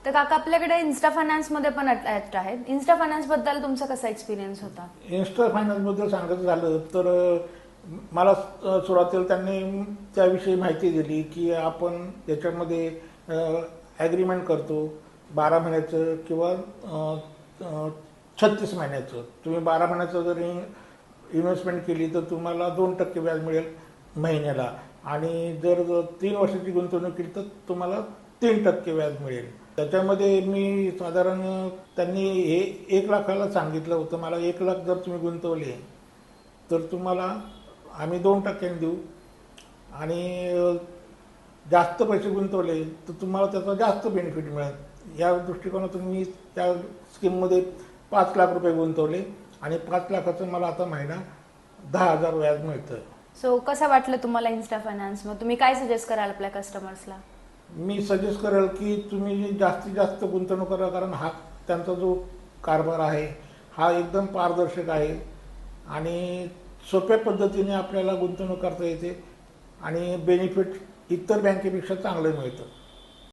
तर काका आपल्याकडे इन्स्टा फायनान्समध्ये पण अटॅच्ड आहेत. इन्स्टा फायनान्सबद्दल तुमचा कसा एक्सपिरियन्स होता? इन्स्टा फायनान्सबद्दल सांगायचं झालं तर मला सुरुवातीला त्यांनी त्याविषयी माहिती दिली की आपण त्याच्यामध्ये ॲग्रीमेंट करतो 12 महिन्याचं किंवा 36 महिन्याचं. तुम्ही 12 महिन्याचं जरी इन्व्हेस्टमेंट केली तर तुम्हाला 2% व्याज मिळेल महिन्याला, आणि जर 3 वर्षाची गुंतवणूक केली तर तुम्हाला 3% व्याज मिळेल. त्याच्यामध्ये मी साधारण त्यांनी हे 1 लाखाला सांगितलं होतं. मला 1 लाख जर तुम्ही गुंतवले तर तुम्हाला आम्ही 2% देऊ, आणि जास्त पैसे गुंतवले तर तुम्हाला त्याचा जास्त बेनिफिट मिळेल. या दृष्टिकोनातून मी त्या स्कीममध्ये 5 लाख रुपये गुंतवले, आणि 5 लाखाचं मला आता महिना 10,000 व्याज मिळतं. सो कसं वाटलं तुम्हाला इन्स्टा फायनान्स? मग तुम्ही काय सजेस्ट कराल आपल्या कस्टमर्सला? मी सजेस्ट करेल की तुम्ही जास्तीत जास्त गुंतवणूक करा, कारण हा त्यांचा जो कारभार आहे हा एकदम पारदर्शक आहे आणि सोप्या पद्धतीने आपल्याला गुंतवणूक करता येते, आणि बेनिफिट इतर बँकेपेक्षा चांगलं मिळतं.